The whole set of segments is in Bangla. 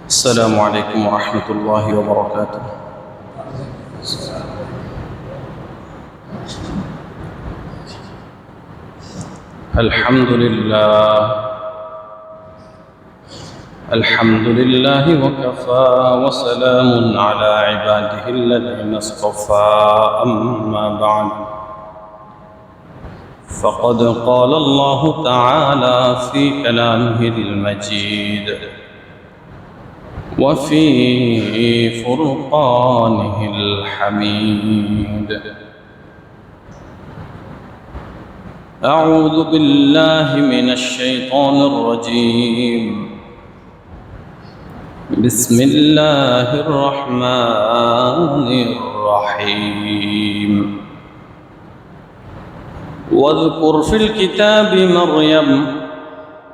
السلام عليكم ورحمة الله وبركاته. الحمد لله وكفى وسلام على عباده الذين اصطفى. أما بعد، فقد قال الله تعالى في كلامه المجيد وفي فرقانه الحميد: أعوذ بالله من الشيطان الرجيم. بسم الله الرحمن الرحيم. واذكر في الكتاب مريم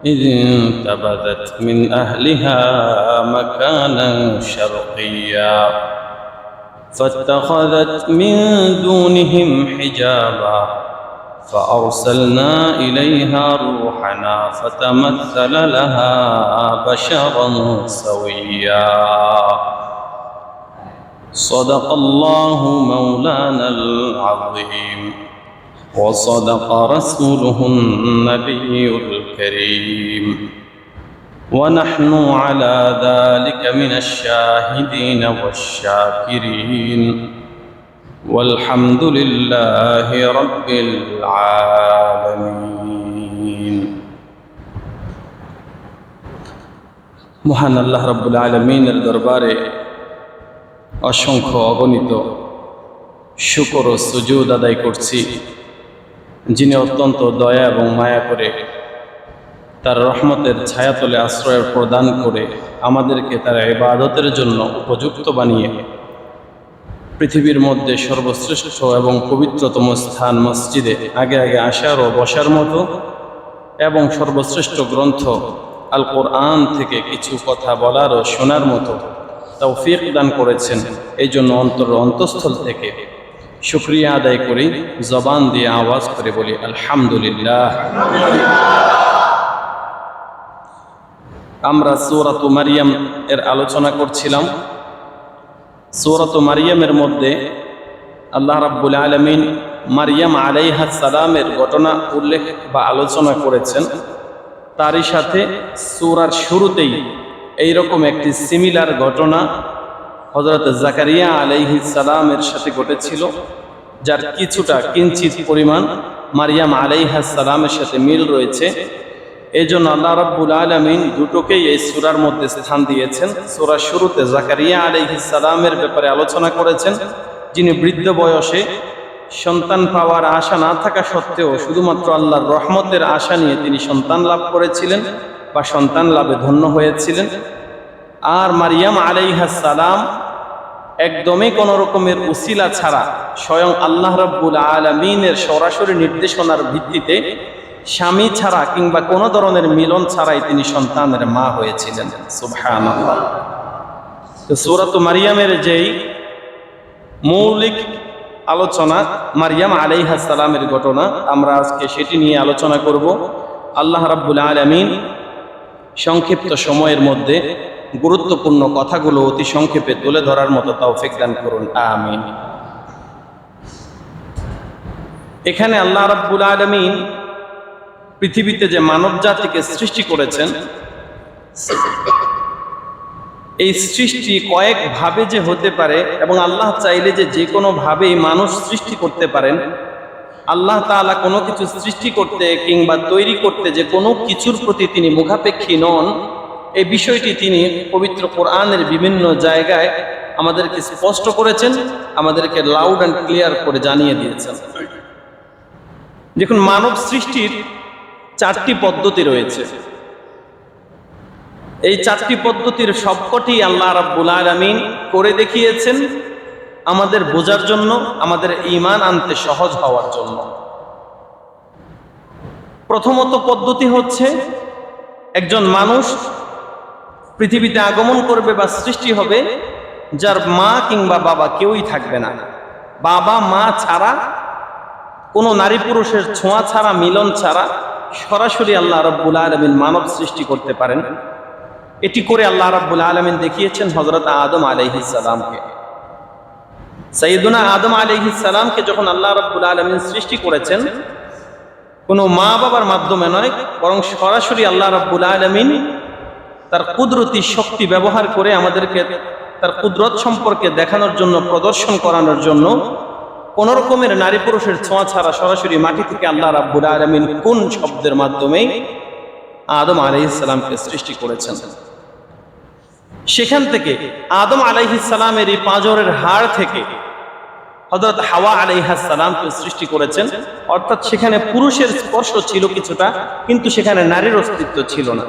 إذ انتبذت من أهلها مكانا شرقيا فاتخذت من دونهم حجابا فأرسلنا إليها روحنا فتمثل لها بشرا سويا. صدق الله مولانا العظيم وصدق رسوله النبي الكريم، ونحن على ذلك من الشاهدين والشاكرين، والحمد لله رب العالمين. মহান আল্লাহ রাব্বুল আলামিনের দরবারে অসংখ্য অগণিত শুকর ও সুজুদ আদায় করছি, যিনি অত্যন্ত দয়া এবং মায়া করে তার রহমতের ছায়াতলে আশ্রয় প্রদান করে আমাদেরকে তার ইবাদতের জন্য উপযুক্ত বানিয়ে পৃথিবীর মধ্যে সর্বশ্রেষ্ঠ এবং পবিত্রতম স্থান মসজিদে আগে আগে আসার ও বসার মতো এবং সর্বশ্রেষ্ঠ গ্রন্থ আল কোরআন থেকে কিছু কথা বলার ও শোনার মতো তৌফিক দান করেছেন। এই জন্য অন্তঃস্থল থেকে শুকরিয়া আদায় করি, জবান দিয়ে আওয়াজ করে বলি আলহামদুলিল্লাহ। আমরা সূরাতু মারইয়াম এর আলোচনা করছিলাম। সূরাতু মারইয়ামের মধ্যে আল্লাহ রাব্বুল আলামিন মারইয়াম আলাইহাস সালামের ঘটনা উল্লেখ বা আলোচনা করেছেন। তারই সাথে সূরার শুরুতেই এইরকম একটি সিমিলার ঘটনা হযরত জাকারিয়া আলাইহিস সালামের সাথে ঘটেছিল, যার কিছুটা কিঞ্চিত পরিমাণ মারইয়াম আলাইহাস সালামের সাথে মিল রয়েছে। এই জন্য আল্লাহ রাব্বুল আলামিন দুটোকেই এই সূরার মধ্যে স্থান দিয়েছেন। সূরার শুরুতে জাকারিয়া আলাইহিস সালামের ব্যাপারে আলোচনা করেছেন, যিনি বৃদ্ধ বয়সে সন্তান পাওয়ার আশা না থাকা সত্ত্বেও শুধুমাত্র আল্লাহর রহমতের আশা নিয়ে তিনি সন্তান লাভ করেছিলেন বা সন্তান লাভে ধন্য হয়েছিলেন। আর মারইয়াম আলাইহাস সালাম একদমই কোনো রকমের উসিলা ছাড়া স্বয়ং আল্লাহ রাব্বুল আলামিনের সরাসরি নির্দেশনার ভিত্তিতে স্বামী ছাড়া কিংবা কোনো ধরনের মিলন ছাড়াই তিনি সন্তানের মা হয়েছিলেন। সুবহানাল্লাহ। তো সূরাতু মারইয়ামের যেই মৌলিক আলোচনা মারইয়াম আলাইহাস সালামের ঘটনা, আমরা আজকে সেটি নিয়ে আলোচনা করব। আল্লাহ রাব্বুল আলামিন সংক্ষিপ্ত সময়ের মধ্যে গুরুত্বপূর্ণ কথাগুলো অতি সংক্ষেপে তুলে ধরার মতো তৌফিক দান করুন, আমিন। এখানে আল্লাহ রাব্বুল আলামিন পৃথিবীতে যে মানব জাতিকে সৃষ্টি করেছেন, এই সৃষ্টি কয়েক ভাবে যে হতে পারে এবং আল্লাহ চাইলে যে কোনো ভাবেই মানুষ সৃষ্টি করতে পারেন। আল্লাহ তাআলা কোনো কিছু সৃষ্টি করতে কিংবা তৈরি করতে যে কোনো কিছুর প্রতি তিনি মুখাপেক্ষী নন, এই বিষয়টি তিনি পবিত্র কোরআনের বিভিন্ন জায়গায় আমাদেরকে স্পষ্ট করেছেন, আমাদেরকে লাউড অ্যান্ড ক্লিয়ার করে জানিয়ে দিয়েছেন। দেখুন, মানব সৃষ্টির 4টি পদ্ধতি রয়েছে। এই 4টি পদ্ধতির সবকটি আল্লাহ রাব্বুল আলামিন করে দেখিয়েছেন আমাদের বোঝার জন্য, আমাদের ঈমান আনতে সহজ হওয়ার জন্য। প্রথমত পদ্ধতি হচ্ছে, একজন মানুষ পৃথিবীতে আগমন করবে বা সৃষ্টি হবে যার মা কিংবা বাবা কেউই থাকবে না। বাবা মা ছাড়া, কোনো নারী পুরুষের ছোঁয়া ছাড়া, মিলন ছাড়া সরাসরি আল্লাহ রাব্বুল আলামিন মানব সৃষ্টি করতে পারেন। এটি করে আল্লাহ রাব্বুল আলামিন দেখিয়েছেন হযরত আদম আলাইহিস সালামকে। সাইয়্যিদুনা আদম আলাইহিস সালামকে যখন আল্লাহ রাব্বুল আলামিন সৃষ্টি করেছেন, কোনো মা বাবার মাধ্যমে নয়, বরং সরাসরি আল্লাহ রাব্বুল আলামিন তার কুদরতি শক্তি ব্যবহার করে আমাদেরকে তার কুদরত সম্পর্কে দেখানোর জন্য, প্রদর্শন করানোর জন্য কোন রকমের নারী পুরুষের ছোঁয়া ছাড়া সরাসরি মাটি থেকে আল্লাহ রাব্বুল আলামিন কোন শব্দের মাধ্যমে আদম আলাইহিস সালামকে সৃষ্টি করেছেন। সেখান থেকে আদম আলাইহিস সালামের এই পাঁজরের হাড় থেকে হযরত হাওয়া আলাইহিস সালামকে সৃষ্টি করেছেন। অর্থাৎ সেখানে পুরুষের স্পর্শ ছিল কিছুটা, কিন্তু সেখানে নারীর অস্তিত্ব ছিল না।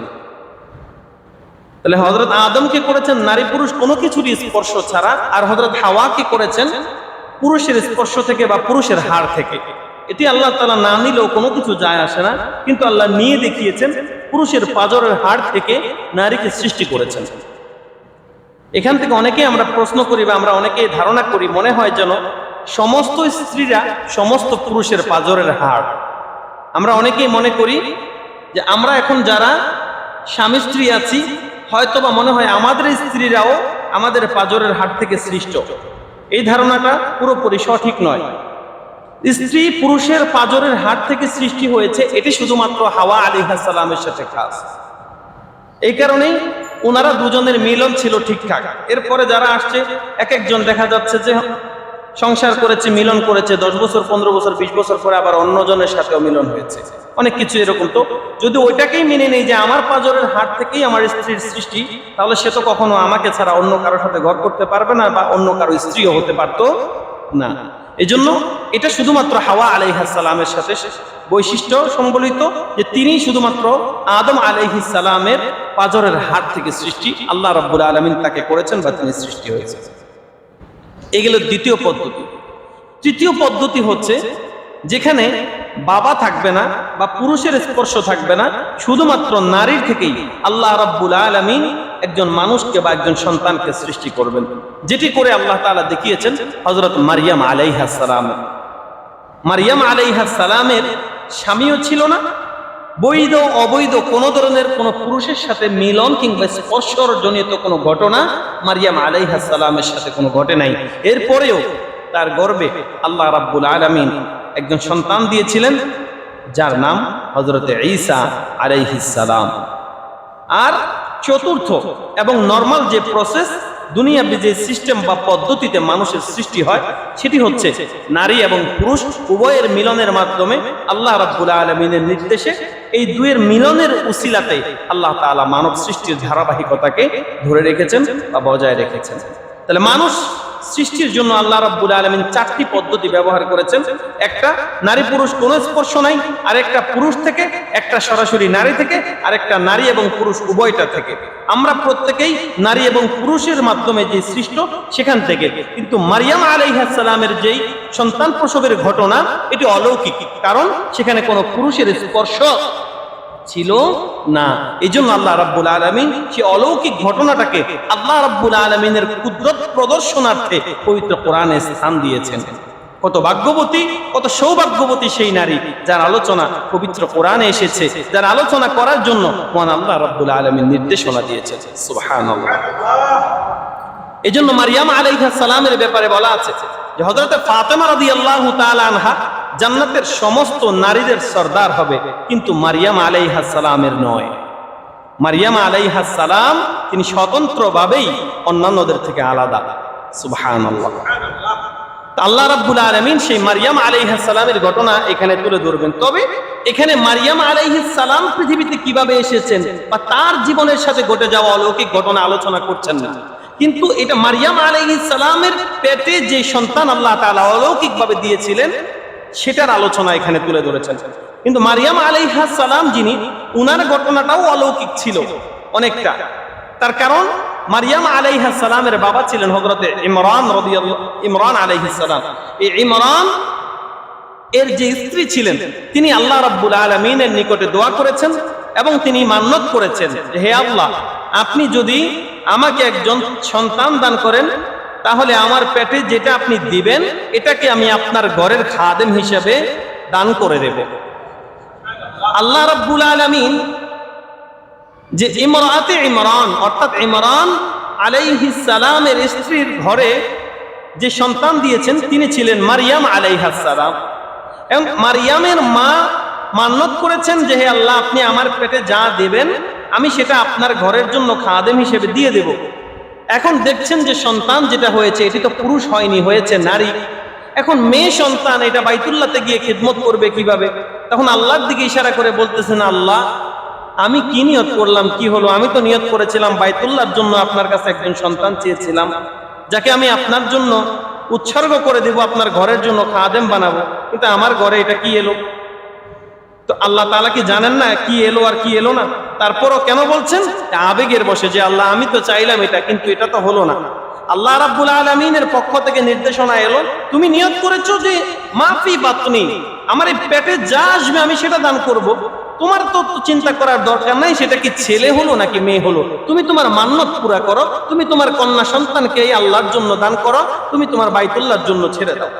তাহলে হযরত আদমকে করেছেন নারী পুরুষ কোনো কিছুরই স্পর্শ ছাড়া, আর হযরত হাওয়াকে করেছেন পুরুষের স্পর্শ থেকে বা পুরুষের হাড় থেকে। এটি আল্লাহ তাআলা না নিলেও কোনো কিছু যায় আসে না, কিন্তু আল্লাহ নিয়ে দেখিয়েছেন পুরুষের পাঁজরের হাড় থেকে নারীকে সৃষ্টি করেছেন। এখান থেকে অনেকেই আমরা প্রশ্ন করি বা আমরা অনেকেই ধারণা করি, মনে হয় যেন সমস্ত স্ত্রীরা সমস্ত পুরুষের পাঁজরের হাড়। আমরা অনেকেই মনে করি যে আমরা এখন যারা স্বামী স্ত্রী আছি, হয়তোবা মনে হয় আমাদের স্ত্রীরাও আমাদের পাঁজরের হাড় থেকে সৃষ্ট। এই ধারণাটা পুরোপুরি সঠিক নয়। স্ত্রী পুরুষের পাঁজরের হাড় থেকে সৃষ্টি হয়েছে, এটি শুধুমাত্র হাওয়া আলাইহিস সালামের সাথে খাস। এই কারণেই ওনারা দুজনের মিলন ছিল ঠিকঠাক। এরপরে যারা আসছে, এক একজন দেখা যাচ্ছে যে সংসার করেছে, মিলন করেছে, 10 বছর 15 বছর 20 বছর পরে আবার অন্যজনের সাথেও মিলন হয়েছে, অনেক কিছু এরকম। তো যদি ওইটাকেই মেনে নেই যে আমার পাঁজরের হাড় থেকেই আমার স্ত্রীর সৃষ্টি, তাহলে সে তো কখনো আমাকে ছাড়া অন্য কারোর সাথে ঘর করতে পারবে না, বা অন্য কারো স্ত্রীও হতে পারতো না। এজন্য এটা শুধুমাত্র হাওয়া আলাইহিস সালামের সাথে বৈশিষ্ট্য সংবলিত যে তিনি শুধুমাত্র আদম আলাইহিস সালামের পাঁজরের হাড় থেকে সৃষ্টি। আল্লাহ রাব্বুল আলামিন তাকে করেছেন বা তিনি সৃষ্টি হয়েছে। এগুলো দ্বিতীয় পদ্ধতি। তৃতীয় পদ্ধতি হচ্ছে যেখানে বাবা থাকবে না বা পুরুষের স্পর্শ থাকবে না, শুধুমাত্র নারীর থেকেই আল্লাহ রাব্বুল আলামিন একজন মানুষকে বা একজন সন্তানকে সৃষ্টি করবেন, যেটি করে আল্লাহ তাআলা দেখিয়েছেন হযরত মারইয়াম আলাইহাস সালাম। মারইয়াম আলাইহাস সালামের স্বামীও ছিল না, বৈধ অবৈধ কোনো ধরনের কোনো পুরুষের সাথে মিলন কিংবা স্পর্শজনিত কোনো ঘটনা মারইয়াম আলাইহাস সালামের সাথে কোনো ঘটে নাই। এরপরেও তার গর্ভে আল্লাহ রাব্বুল আলামিন একজন সন্তান দিয়েছিলেন, যার নাম হযরতে ঈসা আলাইহিস সালাম। আর চতুর্থ এবং নরমাল যে প্রসেস, দুনিয়াবি যে সিস্টেম বা পদ্ধতিতে মানুষের সৃষ্টি হয়, সেটি হচ্ছে নারী এবং পুরুষ উভয়ের মিলনের মাধ্যমে আল্লাহ রাব্বুল আলামিনের নির্দেশে এই দুয়ের মিলনের উসিলাতে আল্লাহ তাআলা মানব সৃষ্টির ধারাবাহিকতাকে ধরে রেখেছেন বা বজায় রেখেছেন। তাহলে মানুষ সৃষ্টির জন্য আল্লাহ রাব্বুল আলামিন 4টি পদ্ধতি ব্যবহার করেছেন। একটা নারী পুরুষ কোনো স্পর্শ নাই, আর একটা পুরুষ থেকে, একটা সরাসরি নারী থেকে, আর একটা নারী এবং পুরুষ উভয়টা থেকে। আমরা প্রত্যেকেই নারী এবং পুরুষের মাধ্যমে যে সৃষ্ট সেখান থেকে। কিন্তু মারইয়াম আলাইহিস সালামের যেই সন্তান প্রসবের ঘটনা, এটি অলৌকিক, কারণ সেখানে কোনো পুরুষের স্পর্শ ছিল না। এই জন্য আল্লাহ রাব্বুল আলামিন সেই অলৌকিক ঘটনাটাকে আল্লাহ রাব্বুল আলামিনের কুদরত প্রদর্শনার্থে পবিত্র কোরআনে স্থান দিয়েছেন। কত ভাগ্যবতী, কত সৌভাগ্যবতী সেই নারী যার আলোচনা পবিত্র কোরআনে এসেছে, যার আলোচনা করার জন্য মহান আল্লাহ রাব্বুল আলামিন নির্দেশনা দিয়েছেন। সুবহানাল্লাহ। এই জন্য মারইয়াম আলাইহিস সালামের ব্যাপারে বলা আছে যে হযরত ফাতেমা রাদিয়াল্লাহু তাআলা আনহা জান্নাতের সমস্ত নারীদের সরদার হবে, কিন্তু মারইয়াম আলাইহিস সালামের নয়। মারইয়াম আলাইহিস সালাম তিনি স্বতন্ত্রভাবেই অন্যান্যদের থেকে আলাদা। সুবহানাল্লাহ। আল্লাহ রাব্বুল আলামিন সেই মারইয়াম আলাইহিস সালামের ঘটনা এখানে তুলে ধরবেন। তবে এখানে মারইয়াম আলাইহিস সালাম পৃথিবীতে কিভাবে এসেছেন বা তার জীবনের সাথে ঘটে যাওয়া অলৌকিক ঘটনা আলোচনা করছেন না, কিন্তু এটা মারইয়াম আলাইহিস সালামের পেটে যে সন্তান আল্লাহ তাআলা অলৌকিকভাবে দিয়েছিলেন সেটার আলোচনা এখানে তুলে ধরেছেন। কিন্তু মারইয়াম আলাইহিস সালাম যিনি, উনার ঘটনাটাও অলৌকিক ছিল অনেকটা। তার কারণ মারইয়াম আলাইহিস সালামের বাবা ছিলেন হযরতে ইমরান আলাইহিস সালাম। এই ইমরান এর যে স্ত্রী ছিলেন, তিনি আল্লাহ রাব্বুল আলামিনের নিকটে দোয়া করেছেন এবং তিনি মান্নত করেছেন যে হে আল্লাহ, আপনি যদি আমাকে একজন সন্তান দান করেন, তাহলে আমার পেটে যেটা আপনি দিবেন এটাকে আমি আপনার ঘরের খাদেম হিসেবে দান করে দেব। আল্লাহ রাব্বুল আলামিন যে ইমরাতে ইমরান অর্থাৎ ইমরান আলাইহিস সালামের স্ত্রীর ঘরে যে সন্তান দিয়েছেন তিনি ছিলেন মারিয়াম আলাইহাস সালাম। এবং মারিয়ামের মা মান্নত করেছেন যে হে আল্লাহ, আপনি আমার পেটে যা দেবেন আমি সেটা আপনার ঘরের জন্য খাদেম হিসেবে দিয়ে দেব। এখন দেখছেন যে সন্তান যেটা হয়েছে এটি তো পুরুষ হয়নি, হয়েছে নারী। এখন মেয়ে সন্তান, এটা বাইতুল্লাহতে গিয়ে খিদমত করবে কিভাবে? তখন আল্লাহর দিকে ইশারা করে বলতেছেন, আল্লাহ আমি কি নিয়ত করলাম, কি হলো? আমি তো নিয়ত করেছিলাম বাইতুল্লাহর জন্য আপনার কাছে একজন সন্তান চেয়েছিলাম, যাকে আমি আপনার জন্য উৎসর্গ করে দেব, আপনার ঘরের জন্য খাদেম বানাবো, কিন্তু আমার ঘরে এটা কি এলো? তো আল্লাহ তাআলা কি জানেন না কি এলো আর কি এলো না? তারপরও কেন বলছেন? আবেগের বশে, যে আল্লাহ আমি তো চাইলাম এটা, কিন্তু এটা তো হলো না। আল্লাহ রাব্বুল আলামিনের পক্ষ থেকে নির্দেশনা এলো, তুমি নিয়ত করেছো যে মাফি বাতনি, আমার এই পেটে যা আসবে আমি সেটা দান করব। তোমার তো চিন্তা করার দরকার নাই সেটা কি ছেলে হলো নাকি মেয়ে হলো। তুমি তোমার মান্নত পুরা করো, তুমি তোমার কন্যা সন্তানকে এই আল্লাহর জন্য দান করো, তুমি তোমার বাইতুল্লাহর জন্য ছেড়ে দাও।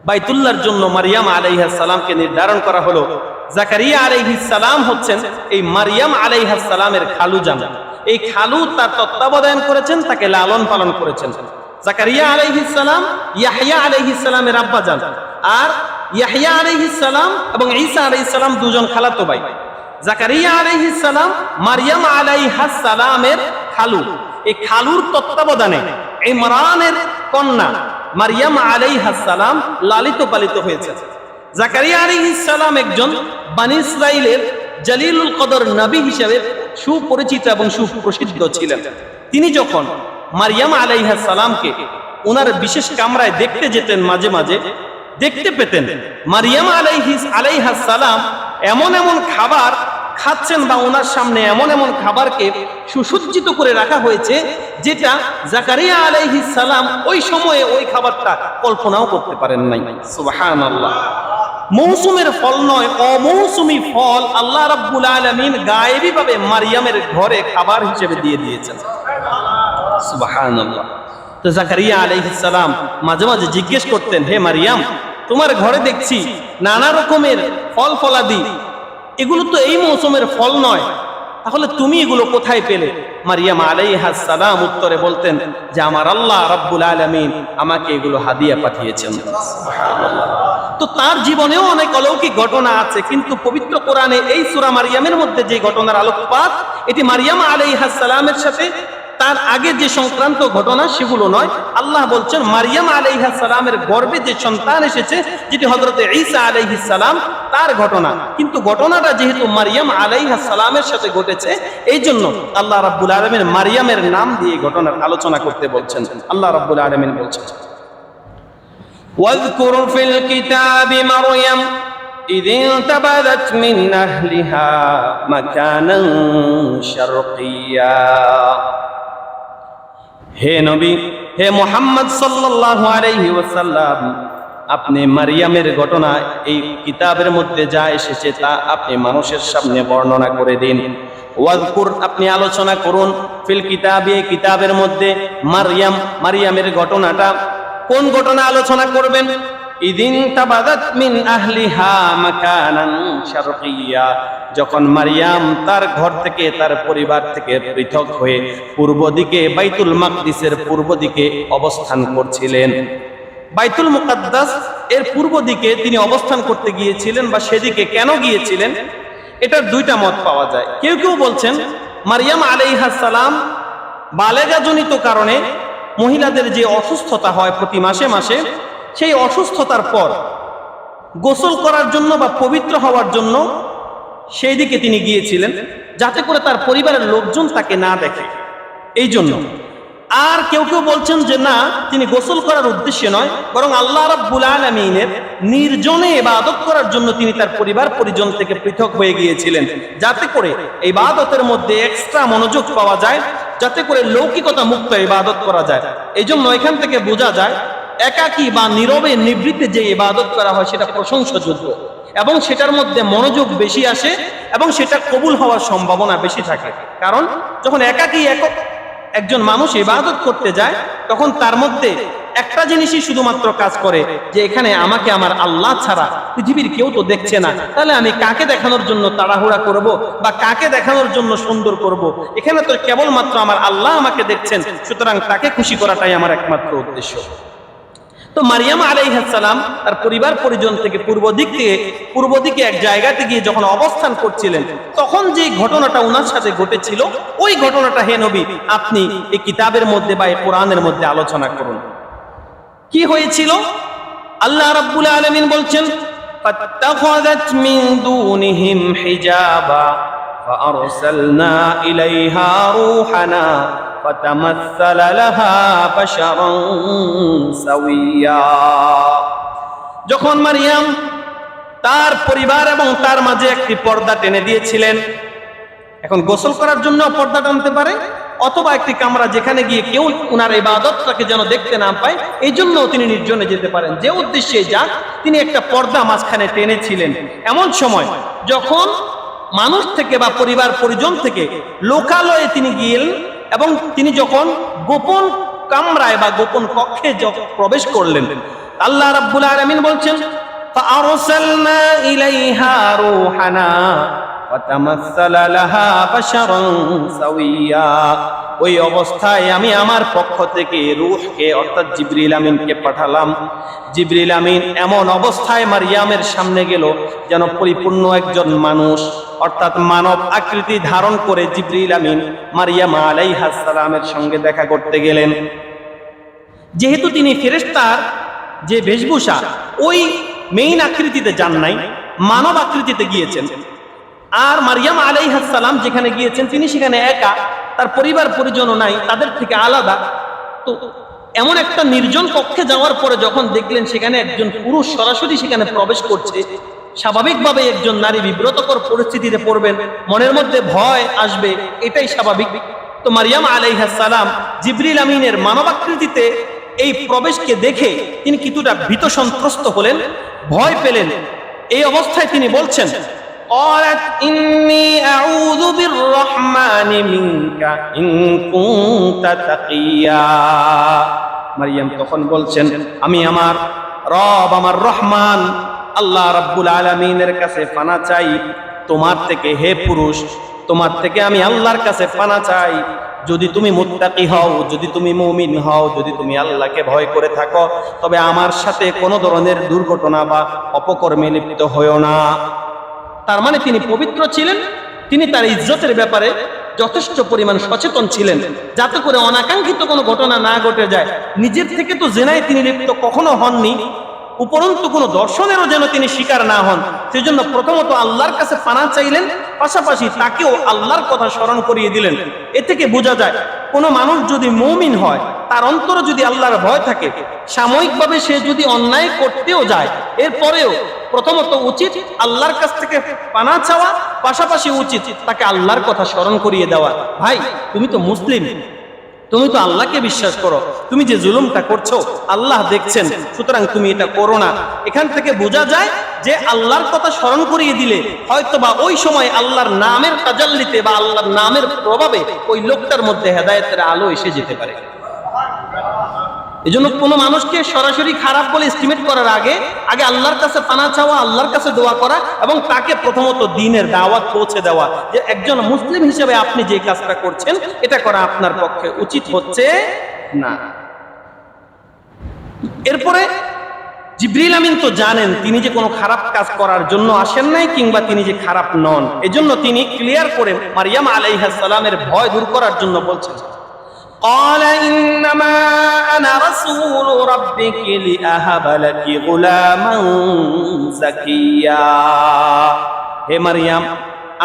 বাইতুল্লাহর জন্য মারিয়াম আলাইহিস সালামকে নির্ধারণ করা হলো। জাকারিয়া আলাইহিস সালাম হচ্ছেন এই মারিয়াম আলাইহিস সালামের খালু জান। এই খালু তার তত্ত্বাবধান করেছেন, তাকে লালন পালন করেছেন। জাকারিয়া আলাইহিস সালাম ইয়াহইয়া আলাইহিস সালামের আব্বা জান, আর ইয়াহইয়া আলাইহিস সালাম এবং ঈসা আলাইহিস সালাম দুজন খালাতো ভাই। জাকারিয়া আলাইহিস সালাম মারিয়াম আলাইহাস সালামের খালু। এই খালুর তত্ত্বাবধানে ইমরানের কন্যা মারিয়াম আলাইহাস সালাম লালিত পালিত হয়েছে। জাকারিয়া আলাইহিস সালাম একজন বনি ইসরাইলের জলিলুল কদর নবী হিসেবে সুপরিচিত এবং সুপ্রসিদ্ধ ছিলেন। তিনি যখন মারিয়াম আলাইহাস সালামকে ওনার বিশেষ কামরায় দেখতে যেতেন, মাঝে মাঝে দেখতে পেতেন মারিয়াম আলাইহাস সালাম এমন এমন খাবার খাচ্ছেন, বা ওনার সামনে এমন এমন খাবারকে সুসজ্জিত করে রাখা হয়েছে যেটা জাকারিয়া আলাইহিস সালাম ওই সময়ে ওই খাবারটা কল্পনাও করতে পারেন নাই। সুবহানাল্লাহ। মৌসুমের ফল নয়, অমৌসুমী ফল আল্লাহ রাব্বুল আলামিন গায়েবী ভাবে মারিয়ামের ঘরে খাবার হিসেবে দিয়ে দিয়েছেন। সুবহানাল্লাহ। তো জাকারিয়া আলাইহিস সালাম মাঝে মাঝে জিজ্ঞেস করতেন, হে মারিয়াম, তোমার ঘরে দেখছি নানা রকমের ফল ফলাদি, এগুলো তো এই মৌসুমের ফল নয়, তাহলে তুমি এগুলো কোথায় পেলে? মারিয়াম আলাইহাস সালাম উত্তরে বলতেন যে আমার আল্লাহ রাব্বুল আলামিন আমাকে এগুলো হাদিয়া পাঠিয়েছেন। সুবহানাল্লাহ। তো তার জীবনেও অনেক অলৌকিক ঘটনা আছে, কিন্তু পবিত্র কোরআনে এই সূরা মারিয়ামের মধ্যে যে ঘটনার আলোকপাত, এটি মারিয়াম আলাইহাস সালামের সাথে তার আগে যে সংক্রান্ত ঘটনা সেগুলো নয়। আল্লাহ বলছেন মারিয়াম আলাইহিস সালামের গর্ভে যে সন্তান এসেছে, যেটি হযরত ঈসা আলাইহিস সালাম, তার ঘটনা। কিন্তু ঘটনাটা যেহেতু মারিয়াম আলাইহিস সালামের সাথে ঘটেছে, এই জন্য আল্লাহ রাব্বুল আলামিন মারিয়ামের নাম দিয়ে ঘটনার আলোচনা করতে বলছেন। আল্লাহ রাব্বুল আলামিন বলছেন, ওয়াযকুর ফিল কিতাবি মারইয়াম إذ انتبذت من أهلها مكانا شرقيا। হে নবী, হে মুহাম্মদ সাল্লাল্লাহু আলাইহি ওয়াসাল্লাম, আপনি মারিয়ামের ঘটনা এই কিতাবের মধ্যে যা এসেছে তা আপনি মানুষের সামনে বর্ণনা করে দিন। ওয়াজকুর, আপনি আলোচনা করুন, ফিল কিতাবে, কিতাবের মধ্যে, মারিয়ামের ঘটনাটা। কোন ঘটনা আলোচনা করবেন? ইদিন তাবাদাত মিন আহলিহা মাকানান শারকিয়া, যখন মারিয়াম তার ঘর থেকে, তার পরিবার থেকে পৃথক হয়ে পূর্ব দিকে, বাইতুল মাকদিসের পূর্ব দিকে অবস্থান করছিলেন। বাইতুল মুকাদ্দাস এর পূর্ব দিকে তিনি অবস্থান করতে গিয়েছিলেন, বা সেদিকে কেন গিয়েছিলেন এটার দুইটা মত পাওয়া যায়। কেউ কেউ বলছেন মারিয়াম আলাইহাস সালাম বালেগাজনিত কারণে মহিলাদের যে অসুস্থতা হয় প্রতি মাসে মাসে, সেই অসুস্থতার পর গোসল করার জন্য বা পবিত্র হওয়ার জন্য সেই দিকে তিনি গিয়েছিলেন, যাতে করে তার পরিবারের লোকজন তাকে না দেখে, এই জন্য। আর কেউ কেউ বলছেন যে না, তিনি গোসল করার উদ্দেশ্যে নয়, বরং আল্লাহ রাব্বুল আলামিনের নির্জনে ইবাদত করার জন্য তিনি তার পরিবার পরিজন থেকে পৃথক হয়ে গিয়েছিলেন, যাতে করে ইবাদতের মধ্যে এক্সট্রা মনোযোগ পাওয়া যায়, যাতে করে লৌকিকতা মুক্ত ইবাদত করা যায়। এই জন্য এখান থেকে বোঝা যায় একাকী বা নীরবে নিবৃত্তে যে ইবাদত করা হয় সেটা প্রশংসাযোগ্য, এবং সেটার মধ্যে মনোযোগ বেশি আসে, এবং সেটা কবুল হওয়ার সম্ভাবনা বেশি থাকে। কারণ যখন একাকী একজন মানুষ ইবাদত করতে যায়, তখন তার মধ্যে একটা জিনিসই শুধুমাত্র কাজ করে, যে এখানে আমাকে আমার আল্লাহ ছাড়া পৃথিবীর কেউ তো দেখছে না, তাহলে আমি কাকে দেখানোর জন্য তাড়াহুড়া করব বা কাকে দেখানোর জন্য সুন্দর করব? এখানে তো কেবলমাত্র আমার আল্লাহ আমাকে দেখছেন, সুতরাং তাকে খুশি করাটাই আমার একমাত্র উদ্দেশ্য। তো মারিয়াম আলাইহিস সালাম তার পরিবার পরিজন থেকে পূর্ব দিকে এক জায়গাতে গিয়ে যখন অবস্থান করছিলেন, তখন যে ঘটনাটা ওনার সাথে ঘটেছিল, ওই ঘটনাটা হে নবী আপনি এই কিতাবের মধ্যে বা এই কোরআনের মধ্যে আলোচনা করুন। কি হয়েছিল? আল্লাহ রাব্বুল আলামিন বলছেন, ফাত্তাখাযাত মিন দুনিহিম হিজাবা ফাআরসালনা ইলাইহা রূহানা ফাতামাসসালা লাহা বাশারান সাওয়্যা। যখন মারিয়াম তার পরিবার এবং তার মাঝে একটি পর্দা টেনে দিয়েছিলেন, এখন গোসল করার জন্য পর্দা টানতে পারে, অথবা একটি কামরা যেখানে গিয়ে কেউ উনার ইবাদতটাকে যেন দেখতে না পায়, এই জন্য তিনি নির্জনে যেতে পারেন, যে উদ্দেশ্যে যাক তিনি একটা পর্দা মাঝখানে টেনেছিলেন। এমন সময় যখন মানুষ থেকে বা পরিবার পরিজন থেকে লোকালয়ে তিনি গেলেন এবং তিনি যখন গোপন কামরায় বা গোপন কক্ষে প্রবেশ করলেন, আল্লাহ রাব্বুল আলামিন বলছেন, ফাআরসালনা ইলাইহা রূহানা ফাতামাসসালা লাহা বাশারান সাওয়্যা। ওই অবস্থায় আমি আমার পক্ষ থেকে রূহকে অর্থাৎ জিবরিল আমিনকে পাঠালাম। জিবরিল আমিন এমন অবস্থায় মারিয়ামের সামনে গেল যেন পরিপূর্ণ একজন মানুষ, অর্থাৎ মানব আকৃতি ধারণ করে জিবরিল আমিন মারিয়াম আলাইহিস সালামের সঙ্গে দেখা করতে গেলেন। যেহেতু তিনি ফেরেশতার যে বেশভূষা ওই মেইন আকৃতিতে যান নাই, মানব আকৃতিতে গিয়েছেন। আর মারিয়াম আলাইহিস সালাম যেখানে গিয়েছেন তিনি সেখানে একা, তার পরিবার পরিজনও নাই, তাদের থেকে আলাদা। তো এমন একটা নির্জন কক্ষে যাওয়ার পরে যখন দেখলেন সেখানে একজন পুরুষ সরাসরি সেখানে প্রবেশ করছে, স্বাভাবিকভাবে একজন নারী বিব্রতকর পরিস্থিতিতে পড়বেন, মনের মধ্যে ভয় আসবে, এটাই স্বাভাবিক। তো মারিয়াম আলাইহিস সালাম জিবরিল আমিনের মানবাকৃতিতে এই প্রবেশকে দেখে তিনি কিছুটা ভীত সন্ত্রস্ত হলেন, ভয় পেলেন। এই অবস্থায় তিনি বলছেন, قالت إني أعوذ بالرحمن منك إن كنت تقيا। মারিয়াম তখন বলছেন, আমি আমার রব, আমার রহমান আল্লাহ রাব্বুল আলামিনের কাছে পানা চাই তোমার থেকে, হে পুরুষ, তোমার থেকে আমি আল্লাহর কাছে পানা চাই, যদি তুমি মুত্তাকি হও, যদি তুমি মুমিন হও, যদি তুমি আল্লাহকে ভয় করে থাকো, তবে আমার সাথে কোনো ধরনের দুর্ঘটনা বা অপকর্মে লিপ্ত হয়ো না। তার মানে তিনি পবিত্র ছিলেন, তিনি তার ইজ্জতের ব্যাপারে যথেষ্ট পরিমাণ সচেতন ছিলেন, যাতে করে অনাকাঙ্ক্ষিত কোনো ঘটনা না ঘটে যায়। নিজের থেকে তো জেনায় তিনি লিপ্ত কখনো হননি, উপরন্তু কোনো দর্শনেরও যেন তিনি শিকার না হন, সেজন্য প্রথমত আল্লাহর কাছে পানা চাইলেন, পাশাপাশি তাকেও আল্লাহর কথা স্মরণ করিয়ে দিলেন। এ থেকে বোঝা যায় কোনো মানুষ যদি মুমিন হয়, তার অন্তরে যদি আল্লাহর ভয় থাকে, সাময়িকভাবে সে যদি অন্যায় করতেও যায়, এরপরেও প্রথমত উচিত আল্লাহর কাছ থেকে পানা চাওয়া, পাশাপাশি উচিত তাকে আল্লাহর কথা স্মরণ করিয়ে দেওয়া। ভাই, তুমি তো মুসলিম, তুমি তো আল্লাহকে বিশ্বাস করো, তুমি যে জুলুমটা করছো আল্লাহ দেখছেন, সুতরাং তুমি এটা করো না। এখান থেকে বোঝা যায় যে আল্লাহর কথা স্মরণ করিয়ে দিলে হয়তোবা ওই সময় আল্লাহর নামের তাজাল্লিতে বা আল্লাহর নামের প্রভাবে ওই লোকটার মধ্যে হেদায়েতের আলো এসে যেতে পারে। এজন্য কোনো মানুষকে সরাসরি খারাপ বলে এস্টিমেট করার আগে আল্লাহর কাছে পানা চাওয়া, আল্লাহর কাছে দোয়া করা এবং তাকে প্রথমত দ্বীনের দাওয়াত পৌঁছে দেওয়া, যে একজন মুসলিম হিসেবে আপনি যে কাজটা করছেন এটা করা আপনার পক্ষে উচিত হচ্ছে না। এরপরে জিবরিল আমিন তো জানেন তিনি যে কোনো খারাপ কাজ করার জন্য আসেন নাই, কিংবা তিনি যে খারাপ নন, এজন্য তিনি ক্লিয়ার করে মারিয়াম আলাইহিস সালামের ভয় দূর করার জন্য বলছেন, قال إنما أنا رسول ربك لأهب لك غلاما زكيا। হে মারিয়াম,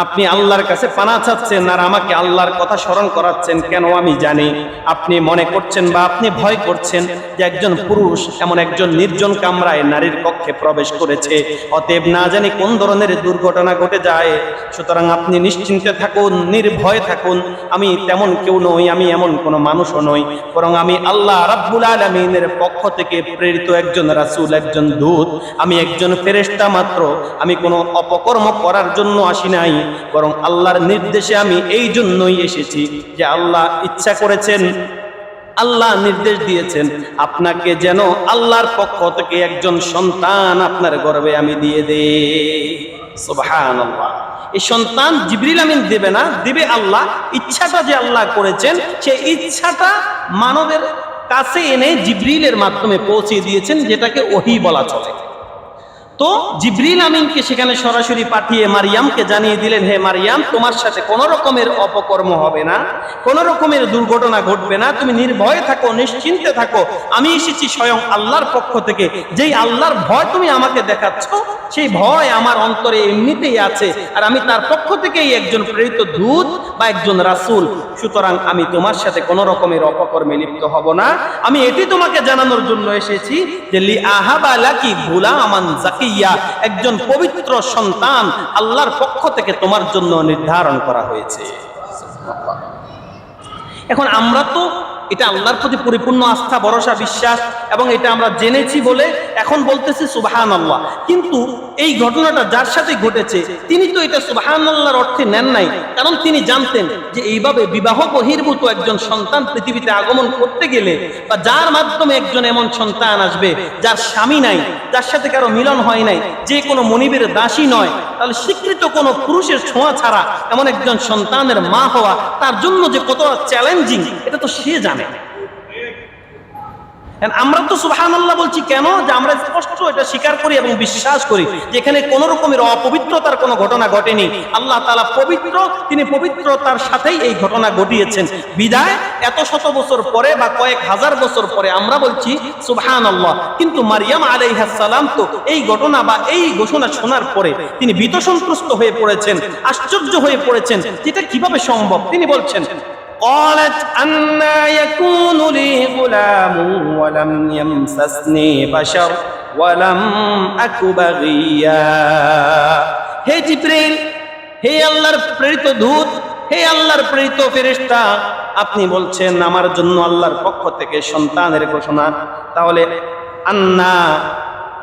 আপনি আল্লাহর কাছে পানা চাচ্ছেন আর আমাকে আল্লাহর কথা স্মরণ করাচ্ছেন কেন আমি জানি। আপনি মনে করছেন বা আপনি ভয় করছেন যে একজন পুরুষ এমন একজন নির্জন কামরায় নারীর কক্ষে প্রবেশ করেছে, অতএব না জানি কোন ধরনের দুর্ঘটনা ঘটে যায়। সুতরাং আপনি নিশ্চিন্তে থাকুন, নির্ভয়ে থাকুন, আমি তেমন কেউ নই, আমি এমন কোনো মানুষও নই, বরং আমি আল্লাহ রাব্বুল আলামিনের পক্ষ থেকে প্রেরিত একজন রাসূল, একজন দূত, আমি একজন ফেরেশতা মাত্র। আমি কোনো অপকর্ম করার জন্য আসি নাই, বরং আল্লাহর নির্দেশে আমি এই জন্যই এসেছি যে আল্লাহ ইচ্ছা করেছেন আল্লাহ নির্দেশ দিয়েছেন আপনাকে যেন আল্লাহর পক্ষ থেকে একজন সন্তান আপনার গর্ভে আমি দিয়ে দেই। সুবহানাল্লাহ। এই সন্তান জিবরিল আমিন দেবে না, দিবে আল্লাহ। ইচ্ছাটা যে আল্লাহ করেছেন সেই ইচ্ছাটা মানবের কাছে এনে জিবরিলের মাধ্যমে পৌঁছে দিয়েছেন, যেটাকে ওহী বলা চলে। তো জিবরিল আমিনকে সেখানে সরাসরি পাঠিয়ে মারিয়ামকে জানিয়ে দিলেন, হে মারিয়াম, তোমার সাথে কোনো রকমের অপকর্ম হবে না, কোনো রকমের দুর্ঘটনা ঘটবে না, তুমি নির্ভয়ে থাকো, নিশ্চিন্তে থাকো। আমি এসেছি স্বয়ং আল্লাহর পক্ষ থেকে। যেই আল্লাহর ভয় তুমি আমাকে দেখাচ্ছ, সেই ভয় আমার অন্তরে এমনিতেই আছে, আর আমি তার পক্ষ থেকেই একজন প্রেরিত দূত বা একজন রাসূল। সুতরাং আমি তোমার সাথে কোনো রকমের অপকর্মে লিপ্ত হব না। আমি এটি তোমাকে জানানোর জন্য এসেছি যে লি আহাবা লাকি গুলামান জাকিয়া, একজন পবিত্র সন্তান আল্লাহর পক্ষ থেকে তোমার জন্য নির্ধারণ করা হয়েছে। এখন আমরা তো এটা আল্লাহর প্রতি পরিপূর্ণ আস্থা, ভরসা, বিশ্বাস, এবং এটা আমরা জেনেছি বলে এখন বলতেছি সুবহানাল্লাহ। কিন্তু এই ঘটনাটা যার সাথে ঘটেছে তিনি তো এটা সুবহানাল্লাহর অর্থে নেন নাই, কারণ তিনি জানতেন যে এইভাবে বিবাহ বহির্ভূত একজন সন্তান পৃথিবীতে আগমন করতে গেলে, বা যার মাধ্যমে একজন এমন সন্তান আসবে যার স্বামী নাই, যার সাথে কারো মিলন হয় নাই, যে কোনো মনিবের দাসী নয়, তাহলে স্বীকৃত কোনো পুরুষের ছোঁয়া ছাড়া এমন একজন সন্তানের মা হওয়া তার জন্য যে কতটা চ্যালেঞ্জিং, এটা তো সে জানে। আমরা তো সুবহানাল্লাহ বলছি কেন? যে আমরা স্পষ্ট এটা স্বীকার করি এবং বিশ্বাস করি যে এখানে কোনো রকমের অপবিত্রতার কোনো ঘটনা ঘটেনি। আল্লাহ তাআলা পবিত্র, তিনি পবিত্রতার সাথেই এই ঘটনা ঘটিয়েছেন। বিদায় এত শত বছর পরে বা কয়েক হাজার বছর পরে আমরা বলছি সুবহানাল্লাহ। কিন্তু মারিয়াম আলাইহিস সালাম তো এই ঘটনা বা এই ঘোষণা শোনার পরে তিনি ভীত সন্ত্রস্ত হয়ে পড়েছেন, আশ্চর্য হয়ে পড়েছেন, যেটা কিভাবে সম্ভব। তিনি বলছেন, قالت أنى يكون لي غلام ولم يمسسني بشر ولم أك بغيا। হে জিবরিল, হে আল্লাহর প্রেরিত দূত, হে আল্লাহর প্রেরিত ফেরেশতা, আপনি বলছেন আমার জন্য আল্লাহর পক্ষ থেকে সন্তানের ঘোষণা। তাহলে আন্না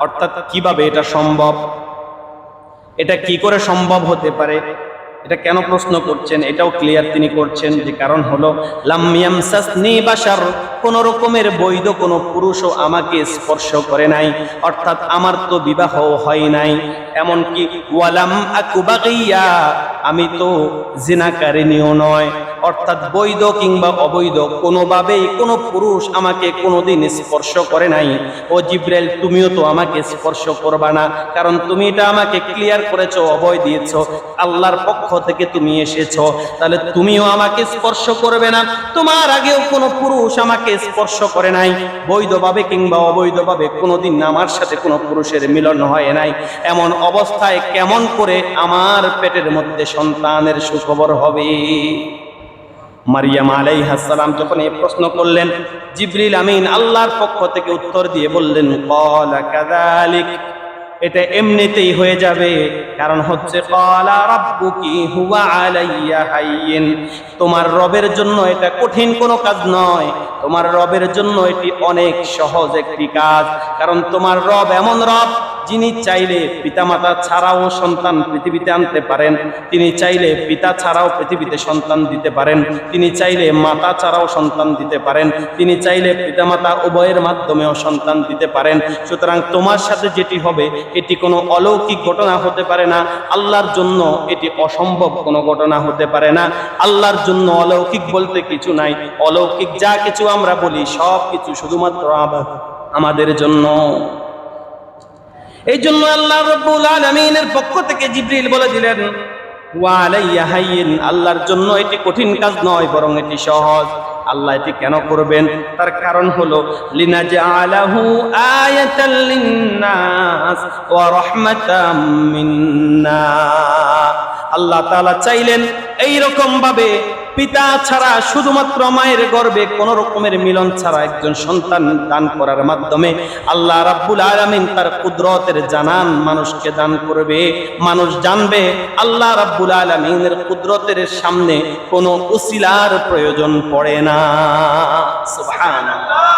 অর্থাৎ কিভাবে এটা সম্ভব, এটা কি করে সম্ভব হতে পারে, এটা কেন প্রশ্ন করছেন এটাও ক্লিয়ার তিনি করছেন। যে কারণ হলো লাম ইয়ামসাসনি বাশার, কোন রকমের বৈধ কোনো পুরুষও আমাকে স্পর্শ করে নাই, অর্থাৎ আমার তো বিবাহ হয় নাই। এমনকি ওয়ালাম আকু বাগিয়া, আমি তো জিনাকারিনীও নয়, অর্থাৎ বৈধ কিংবা অবৈধ কোনোভাবেই কোনো পুরুষ আমাকে কোনোদিন স্পর্শ করে নাই। ও জিবরাইল, তুমিও তো আমাকে স্পর্শ করবা না, কারণ তুমি এটা আমাকে ক্লিয়ার করেছো, অভয় দিয়েছো, আল্লাহর পক্ষ থেকে তুমি এসেছো, তাহলে তুমিও আমাকে স্পর্শ করবে না। তোমার আগেও কোনো পুরুষ আমাকে স্পর্শ করে নাই, বৈধভাবে কিংবা অবৈধভাবে কোনোদিন আমার সাথে কোনো পুরুষের মিলন হয় নাই। এমন অবস্থায় কেমন করে আমার পেটের মধ্যে সন্তানের সুখবর হবে? মারিয়াম আলাইহিস সালাম যখন এই প্রশ্ন করলেন, জিবরিল আমিন আল্লাহর পক্ষ থেকে উত্তর দিয়ে বললেন, ক্বালা কাযালিক, এটা এমনিতেই হয়ে যাবে। কারণ হচ্ছে ক্বালা রাব্বুকি হুয়া আলাইয়া হাইয়িন, তোমার রবের জন্য এটা কঠিন কোনো কাজ নয়, তোমার রবের জন্য এটি অনেক সহজ একটি কাজ। কারণ তোমার রব এমন রব যিনি চাইলে পিতামাতা ছাড়াও সন্তান পৃথিবীতে আনতে পারেন, তিনি চাইলে পিতা ছাড়াও পৃথিবীতে সন্তান দিতে পারেন, তিনি চাইলে মাতা ছাড়াও সন্তান দিতে পারেন, তিনি চাইলে পিতামাতা উভয়ের মাধ্যমেও সন্তান দিতে পারেন। সুতরাং তোমার সাথে যেটি হবে এটি কোনো অলৌকিক ঘটনা হতে পারে না, আল্লাহর জন্য এটি অসম্ভব কোনো ঘটনা হতে পারে না। আল্লাহর জন্য অলৌকিক বলতে কিছু নাই, অলৌকিক যা কিছু আমরা বলি সব কিছু শুধুমাত্র আমাদের জন্য। এই জন্য আল্লাহ রাব্বুল আলামিনের পক্ষ থেকে জিবরিল বলে দিলেন, ওয়া আলাইয়া হাইয়িন, আল্লাহর জন্য এটি কঠিন কাজ নয়, বরং এটি সহজ। আল্লাহ এটি কেন করবেন? তার কারণ হলো লিনাজআলাহু আয়াতাল লিন্নাস ওয়া রাহমাতাম মিন্না। আল্লাহ তাআলা চাইলেন এই রকম ভাবে পিতা ছাড়া, শুধুমাত্র মায়ের গর্ভে কোনো রকমের মিলন ছাড়া একজন সন্তান দান করার মাধ্যমে আল্লাহ রাব্বুল আলামিন তার কুদরতের জানান মানুষকে দান করবে। মানুষ জানবে আল্লাহ রাব্বুল আলামিনের কুদরতের সামনে কোনো উসিলার প্রয়োজন পড়ে না। সুবহানাল্লাহ।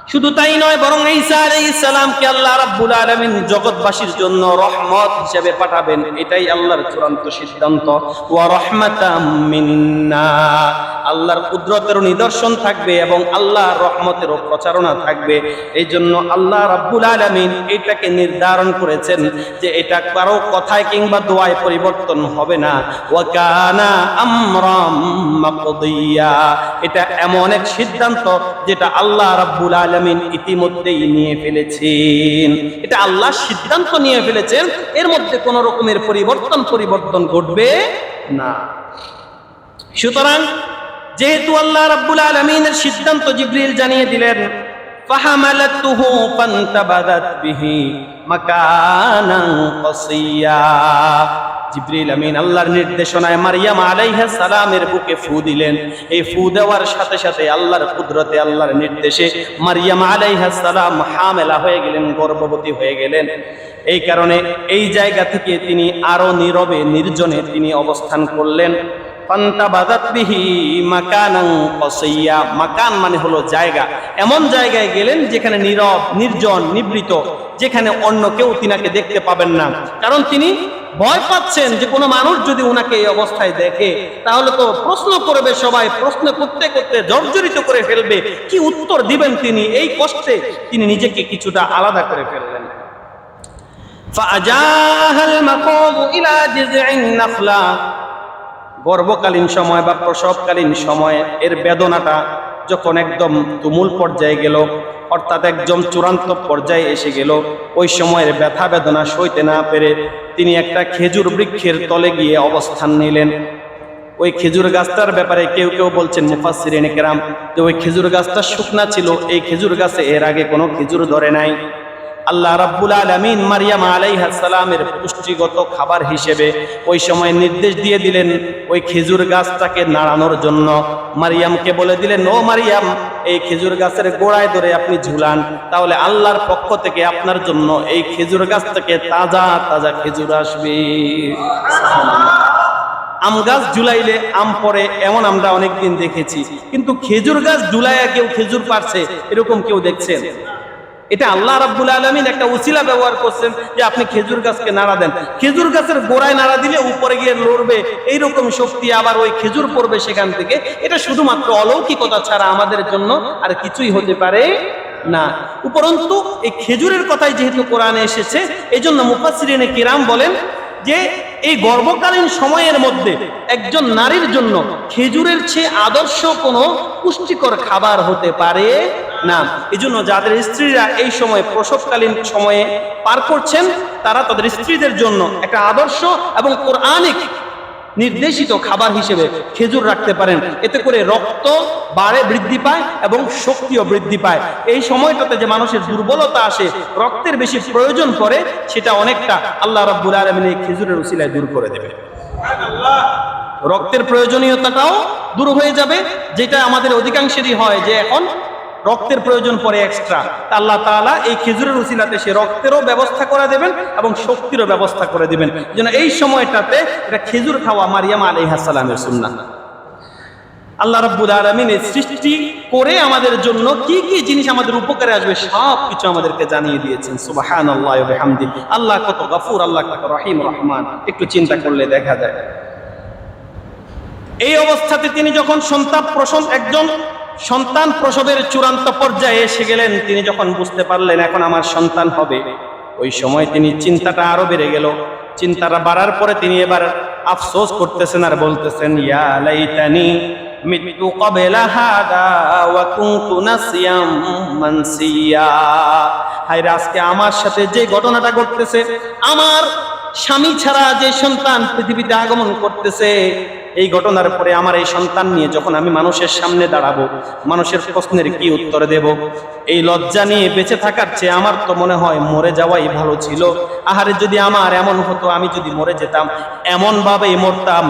শুধু তাই নয়, বরং ঈসা আলাইহিস সালামকে আল্লাহ রাব্বুল আলামিন জগৎবাসীর জন্য রহমত হিসেবে পাঠাবেন, এটাই আল্লাহর চূড়ান্ত সিদ্ধান্ত। ওয়া রাহমাতাম মিন্না, আল্লাহর কুদরতের নিদর্শন থাকবে এবং আল্লাহর রহমতেরও প্রচারণা থাকবে। এই জন্য আল্লাহ রাব্বুল আলামিন এটাকে নির্ধারণ করেছেন যে এটা কারো কথায় কিংবা দোয়ায় পরিবর্তন হবে না। ওয়া কানা আমরাম মাকদিয়া, এটা এমন এক সিদ্ধান্ত যেটা আল্লাহ রাব্বুল আলামিন ইতিমধ্যেই নিয়ে ফেলেছেন। এটা আল্লাহ সিদ্ধান্ত নিয়ে ফেলেছেন, এর মধ্যে কোনো রকমের পরিবর্তন ঘটবে না। সুতরাং যেহেতু আল্লাহ রাব্বুল আলামিনের সিদ্ধান্ত জিবরিল জানিয়ে দিলেন, ফাহামালাতুহু ফান্তাবাদাত বিহি মাকানান কসিয়া, জিবরিল আমিন আল্লাহর নির্দেশনায় মারইয়াম আলাইহিস সালামের বুকে ফু দিলেন। এই ফু দেওয়ার সাথে সাথে আল্লাহর কুদরতে, আল্লাহর নির্দেশে মারইয়াম আলাইহিস সালাম হামেলা হয়ে গেলেন, গর্ভবতী হয়ে গেলেন। এই কারণে এই জায়গা থেকে তিনি আরো নীরবে নির্জনে তিনি অবস্থান করলেন। ফান্তাবাদাত বিহি মাকানান কসিয়া, মাকান মানে হলো জায়গা, এমন জায়গায় গেলেন যেখানে নীরব, নির্জন, নিবৃত, যেখানে অন্য কেউ তিনাকে দেখতে পাবেন না। কারণ তিনি ভয় পাচ্ছেন যে কোনো মানুষ যদি উনাকে এই অবস্থায় দেখে তাহলে তো প্রশ্ন করবে, সবাই প্রশ্ন করতে করতে জর্জরিত করে ফেলবে, কি উত্তর দিবেন তিনি? এই কষ্টে তিনি নিজেকে কিছুটা আলাদা করে ফেললেন। ফাজাহাল মাকামু ইলা জিযইন নাখলা, গর্ভকালীন সময় বা প্রসবকালীন সময় এর বেদনাটা যখন একদম তুমুল পর্যায়ে গেল, অর্থাৎ একদম চূড়ান্ত পর্যায়ে এসে গেল, ওই সময়ের ব্যথা বেদনা সইতে না পেরে তিনি একটা খেজুর বৃক্ষের তলে গিয়ে অবস্থান নিলেন। ওই খেজুর গাছটার ব্যাপারে কেউ কেউ বলছেন মুফাসসিরিনে কেরাম যে ওই খেজুর গাছটা শুকনা ছিল, এই খেজুর গাছে এর আগে কোনো খেজুর ধরে নাই। আল্লাহ রাব্বুল আলামিন মারইয়াম আলাইহিস সালামের পুষ্টিগত খাবার হিসেবে ওই সময় নির্দেশ দিয়ে দিলেন ওই খেজুর গাছটাকে নাড়ানোর জন্য। মারইয়ামকে বলে দিলেন, ও মারইয়াম, এই খেজুর গাছের গোড়ায় ধরে আপনি ঝুলান, তাহলে আল্লাহর পক্ষ থেকে আপনার জন্য এই খেজুর গাছ থেকে তাজা তাজা খেজুর আসবে। আম গাছ ঝুলাইলে আম পড়ে, এমন আমরা অনেকদিন দেখেছি, কিন্তু খেজুর গাছ ঝুলাইয়া কেউ খেজুর পারছে এরকম কেউ দেখছেন? এটা আল্লাহ রাব্বুল আলামিন একটা উসিলা ব্যবহার করছেন যে আপনি খেজুর গাছকে নাড়া দেন। খেজুর গাছের গোড়ায় নাড়া দিলে উপরে গিয়ে লড়বে, এইরকম শক্তি আবার ওই খেজুর পড়বে সেখান থেকে। এটা শুধুমাত্র অলৌকিকতা ছাড়া আমাদের জন্য আর কিছুই হতে পারে না। উপরন্তু এই খেজুরের কথাই যেহেতু কোরআনে এসেছে, এই জন্য মুফাসসিরিনে কিরাম বলেন যে এই গর্ভকালীন সময়ের মধ্যে একজন নারীর জন্য খেজুরের চেয়ে আদর্শ কোনো পুষ্টিকর খাবার হতে পারে না। এই জন্য যাদের স্ত্রীরা এই সময় প্রসবকালীন সময়ে পার করছেন, তারা তাদের স্ত্রীদের জন্য একটা আদর্শ এবং কোরআনিক নির্দেশিত খাবার হিসেবে খেজুর রাখতে পারেন। এতে করে রক্ত বাড়ে, বৃদ্ধি পায় এবং শক্তিও বৃদ্ধি পায়। এই সময়টাতে যে মানুষের দুর্বলতা আসে, রক্তের বেশি প্রয়োজন পড়ে, সেটা অনেকটা আল্লাহ রাব্বুল আলামিন এই খেজুরের উসিলায় দূর করে দেবে। রক্তের প্রয়োজনীয়তাটাও দূর হয়ে যাবে, যেটা আমাদের অধিকাংশেরই হয় যে এখন রক্তের প্রয়োজন পড়ে এক্সট্রা। আল্লাহ তাআলা এই খেজুরের উসিলাতে সে রক্তেরও ব্যবস্থা করে দেবেন এবং শক্তিরও ব্যবস্থা করে দিবেন। যেন এই সময়টাতে এটা খেজুর খাওয়া মারইয়াম আলাইহিস সালামের সুন্নাহ। আল্লাহ রাব্বুল আলামিন এই সৃষ্টি করে আমাদের জন্য কি কি জিনিস আমাদের উপকারে আসবে সব কিছু আমাদেরকে জানিয়ে দিয়েছেন। সুবহানাল্লাহি ওয়া বিহামদিহি। আল্লাহ কত গফুর, আল্লাহ কত রহিম রহমান, একটু চিন্তা করলে দেখা যায়। এই অবস্থাতে তিনি যখন একজন সন্তান প্রসবের চূড়ান্ত পর্যায়ে এসে গেলেন, তিনি যখন বুঝতে পারলেন এখন আমার সন্তান হবে, ওই সময় তিনি চিন্তাটা আরো বেড়ে গেল। চিন্তাটা বাড়ার পরে তিনি এবার আফসোস করতেছেন আর বলতেছেন, ইয়া লাইতানি মিতু ক্বাবলা হাদা ওয়া কুনতু নাসিয়াম মানসিয়া। হায়রে, আজকে আমার সাথে যে ঘটনাটা ঘটতেছে, আমার স্বামী ছাড়া যে সন্তান পৃথিবীতে আগমন করতেছে, এই ঘটনার পরে আমার এই সন্তান নিয়ে যখন আমি মানুষের সামনে দাঁড়াবো, মানুষের প্রশ্নের কি উত্তর দেব? এই লজ্জা নিয়ে বেঁচে থাকার চেয়ে আমার তো মনে হয় মরে যাওয়াই ভালো ছিল। আহারে, যদি আমার এমন হতো, আমি যদি মরে যেতাম, এমন ভাবে মরতাম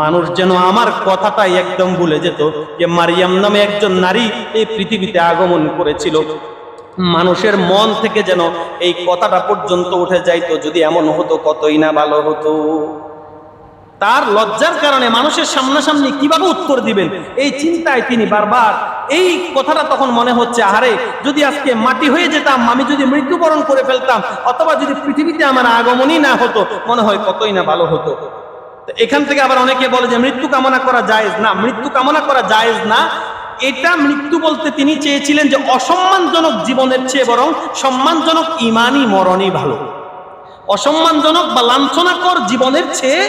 মানুষ যেন আমার কথাটাই একদম ভুলে যেত যে মারিয়াম নামে একজন নারী এই পৃথিবীতে আগমন করেছিল। মানুষের মন থেকে যেন এই কথাটা পর্যন্ত উঠে যাইতো, যদি এমন হতো কতই না ভালো হতো। তার লজ্জার কারণে মানুষের সামনাসামনি কিভাবে উত্তর দিবেন এই চিন্তায় তিনি বারবার এই কথাটা তখন মনে হচ্ছে, আরে যদি আজকে মাটি হয়ে যেতাম, আমি যদি মৃত্যুবরণ করে ফেলতাম, অথবা যদি পৃথিবীতে আমার আগমনই না হতো, মনে হয় কতই না ভালো হতো। এখান থেকে আবার অনেকে বলে যে মৃত্যু কামনা করা জায়েজ না, মৃত্যু কামনা করা জায়েজ না। এটা মৃত্যু বলতে তিনি চেয়েছিলেন যে অসম্মানজনক জীবনের চেয়ে বরং সম্মানজনক ইমানই মরণই ভালো। অসম্মানজনক বা লাঞ্ছনাকর জীবনের চেয়ে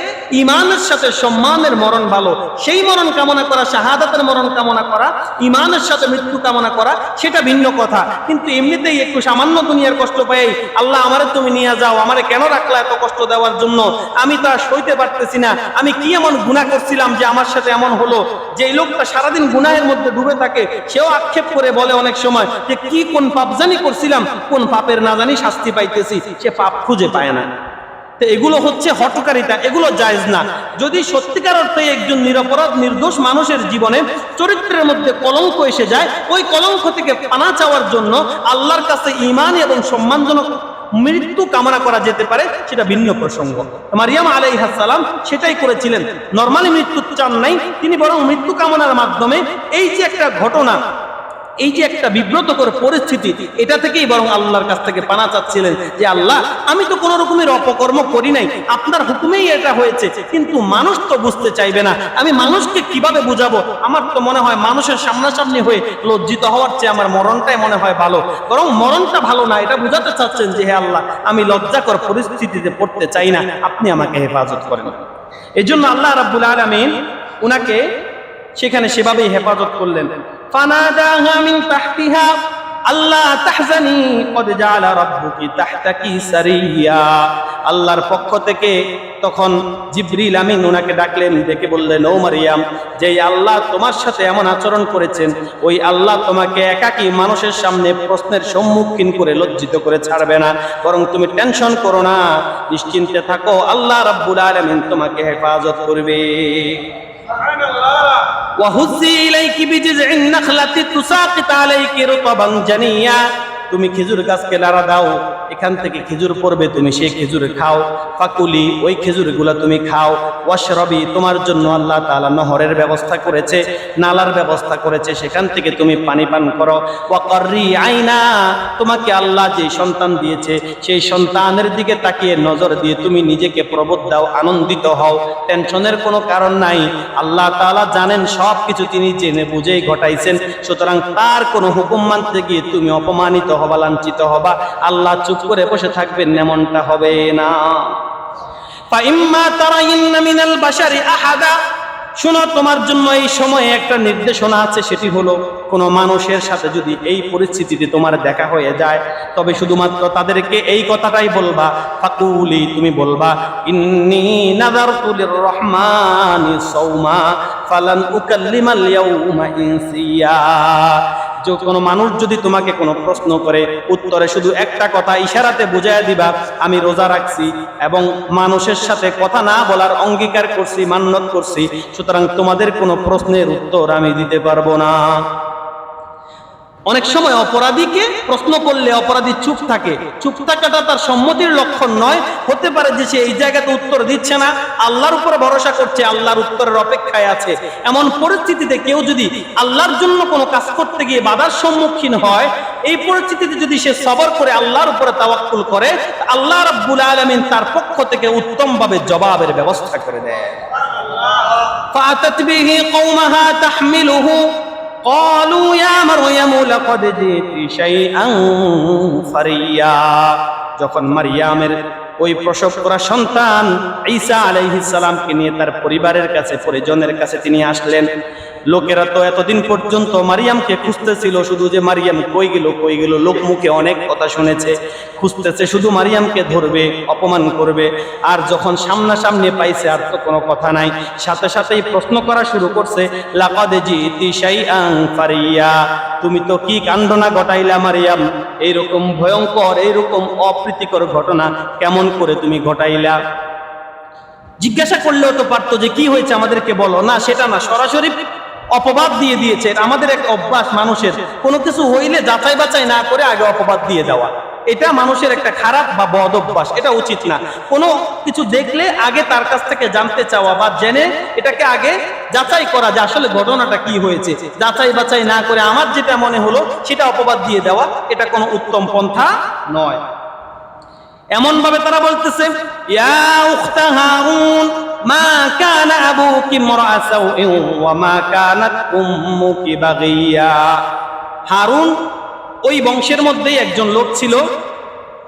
ইমানের সাথে সম্মানের মরণ ভালো। সেই মরণ কামনা করা, শাহাদাতের মরণ কামনা করা, ইমানের সাথে মৃত্যু কামনা করা, সেটা ভিন্ন কথা। কিন্তু এমনিতেই একটু সামান্য দুনিয়ার কষ্ট পাই, আল্লাহ আমারে তুমি নিয়ে যাও, আমারে কেন রাখলা এত কষ্ট দেওয়ার জন্য, আমি তো আর সইতে পারতেছি না, আমি কি এমন গুনাহ করছিলাম যে আমার সাথে এমন হলো। যে লোকটা সারাদিন গুনাহের মধ্যে ডুবে থাকে, সেও আক্ষেপ করে বলে অনেক সময় যে কি কোন পাপ জানি করছিলাম, কোন পাপের না জানি শাস্তি পাইতেছি, সে পাপ খুঁজে পায় না। তো এগুলো হচ্ছে হঠকারিতা, এগুলো জায়েজ না। যদি সত্যিকার অর্থে একজন নিরপরাধ নির্দোষ মানুষের জীবনে চরিত্রের মধ্যে কলঙ্ক এসে যায়, ওই কলঙ্ক থেকে পানা চাওয়ার জন্য আল্লাহর কাছে ঈমান এবং সম্মানজনক মৃত্যু কামনা করা যেতে পারে, সেটা ভিন্ন প্রসঙ্গ। মারিয়াম আলাইহিস সালাম সেটাই করেছিলেন, নরমালি মৃত্যু চান নাই তিনি, বরং মৃত্যু কামনার মাধ্যমে এই যে একটা ঘটনা, এই যে একটা বিব্রতকর পরিস্থিতি, এটা থেকেই বরং আল্লাহর কাছ থেকে পানা চাচ্ছিলেন যে আল্লাহ, আমি তো কোনো রকমের অপকর্ম করি নাই, আপনার হুকুমেই এটা হয়েছে, কিন্তু মানুষ তো বুঝতে চাইবে না, আমি মানুষকে কিভাবে বুঝাবো? আমার তো মনে হয় মানুষের সামনাসামনি হয়ে লজ্জিত হওয়ার চেয়ে আমার মরণটাই মনে হয় ভালো। বরং মরণটা ভালো না, এটা বুঝাতে চাচ্ছেন যে হে আল্লাহ, আমি লজ্জাকর পরিস্থিতিতে পড়তে চাই না, আপনি আমাকে হেফাজত করেন। এই জন্য আল্লাহ রাব্বুল আলামিন উনাকে সেখানে সেভাবেই হেফাজত করলেন। ফানাদাহা মিন তাহতিহা আল্লা তাহজানি কদ জাআলা রাব্বুকি তাহতাকি সারিয়া। আল্লাহর পক্ষ থেকে তখন জিবরিল আমিন ওনাকে ডাকলেন, ডেকে বললেন, ও মারিয়াম, যেই আল্লাহ তোমার সাথে এমন আচরণ করেছেন, ওই আল্লাহ তোমাকে একাকী মানুষের সামনে প্রশ্নের সম্মুখীন করে লজ্জিত করে ছাড়বে না, বরং তুমি টেনশন করো না, নিশ্চিন্তে থাকো, আল্লাহ রাব্বুল আলামিন তোমাকে হেফাজত করবে। وهزي إليك بجذع النخلة تساقط عليك رطبا جنيا। তুমি খেজুর গাছকে নাড়া দাও, এখান থেকে খেজুর পড়বে, তুমি সেই খেজুর খাও। ফাকুলি, ওই খেজুরগুলা তুমি খাও। ওয়াশরাবি, তোমার জন্য আল্লাহ তাআলা নহরের ব্যবস্থা করেছে, নালার ব্যবস্থা করেছে, সেখান থেকে তুমি পানি পান করো। ওয়াকাররি আইনা, তোমাকে আল্লাহ যে সন্তান দিয়েছে, সেই সন্তানের দিকে তাকিয়ে নজর দিয়ে তুমি নিজেকে প্রবোধ দাও, আনন্দিত হও, টেনশনের কোনো কারণ নাই। আল্লাহ তাআলা জানেন সব কিছু তিনি জেনে বুঝেই ঘটাইছেন, সুতরাং তার কোনো হুকুম মানতে গিয়ে তুমি অপমানিত হবা, লাঞ্ছিত হবা, আল্লাহ চুপ করে বসে থাকবেন এমনটা হবে না। ফাইম্মা তারাইন্না মিনাল বাশারি আহাদা, শোনো, তোমার জন্য এই সময়ে একটা নির্দেশনা আছে, সেটি হলো কোনো মানুষের সাথে যদি এই পরিস্থিতিতে তোমার দেখা হয়ে যায়, তবে শুধুমাত্র তাদেরকে এই কথাটাই বলবা, ফাকুলি, তুমি বলবা, ইন্নী নাযারতু লিররহমানি সাওমা ফালান উকাল্লিমাল ইয়াউমা ইনসিয়া। যে কোনো মানুষ যদি তোমাকে কোনো প্রশ্ন করে, উত্তরে শুধু একটা কথা ইশারাতে বুঝাইয়া দিবা, আমি রোজা রাখছি এবং মানুষের সাথে কথা না বলার অঙ্গীকার করছি, মান্যত করছি, সুতরাং তোমাদের কোনো প্রশ্নের উত্তর আমি দিতে পারবো না। অনেক সময় অপরাধীকে প্রশ্ন করলে অপরাধী চুপ থাকে, চুপ থাকাটা তার সম্মতির লক্ষণ নয়। হতে পারে যে সে এই জায়গাতে উত্তর দিচ্ছে না, আল্লাহর উপরে ভরসা করছে, আল্লাহর উত্তরের অপেক্ষায় আছে। এমন পরিস্থিতিতে কেউ যদি আল্লাহর জন্য কোনো কাজ করতে গিয়ে বাধার সম্মুখীন হয়, এই পরিস্থিতিতে যদি সে সবর করে আল্লাহর উপরে তাওয়াক্কুল করে, আল্লাহ রাব্বুল আলামিন তার পক্ষ থেকে উত্তমভাবে জবাবের ব্যবস্থা করে দেয়। ফাআতাত বিহি কওমাহা তাহমিলুহু قالوا يا مريم لقد جئت شيئا فريا। যখন মারিয়ামের ওই প্রসব করা সন্তান ঈসা আলাইহিস সালামকে নিয়ে তার পরিবারের কাছে, পরিজনের কাছে তিনি আসলেন, লোকেরা তো এতদিন পর্যন্ত মারিয়ামকে খুঁজতেছিল, শুধু যে মারিয়াম কই গেল কই গেল, লোক মুখে অনেক কথা শুনেছে, খুঁজতেছে, শুধু মারিয়ামকে ধরবে, অপমান করবে। আর যখন সামনাসামনি পাইছে, আর তো কোনো কথা নাই, সাথে সাথেই প্রশ্ন করা শুরু করছে, লাকাদ জিতি শাইআন ফারিয়া, তুমি তো কি কাণ্ডনা ঘটাইলা মারিয়াম, এইরকম ভয়ঙ্কর, এইরকম অপ্রীতিকর ঘটনা কেমন করে তুমি ঘটাইলা? জিজ্ঞাসা করলেও তো পারতো যে কি হয়েছে আমাদেরকে বলো, না সেটা না, সরাসরি অপবাদ দিয়ে দিয়েছে। আমাদের এক অভ্যাস মানুষের, কোনো কিছু হইলে যাচাই বাছাই না করে আগে অপবাদ দিয়ে দেওয়া। এটা মানুষের একটা খারাপ বা বদ অভ্যাস, এটা উচিত না। কোনো কিছু দেখলে আগে তার কাছ থেকে জানতে চাওয়া বা জেনে এটাকে আগে যাচাই করা যে আসলে ঘটনাটা কি হয়েছে, যাচাই বাছাই না করে আমার যেটা মনে হলো সেটা অপবাদ দিয়ে দেওয়া, এটা কোনো উত্তম পন্থা নয়। এমন ভাবে তারা বলতেছে, ইয়া উখতা হারুন মা কানা আবুকি ইমরাআ সাউইন ওয়া মা কানাত উম্মুকি বাগিয়া। হারুন ওই বংশের মধ্যেই একজন লোক ছিল,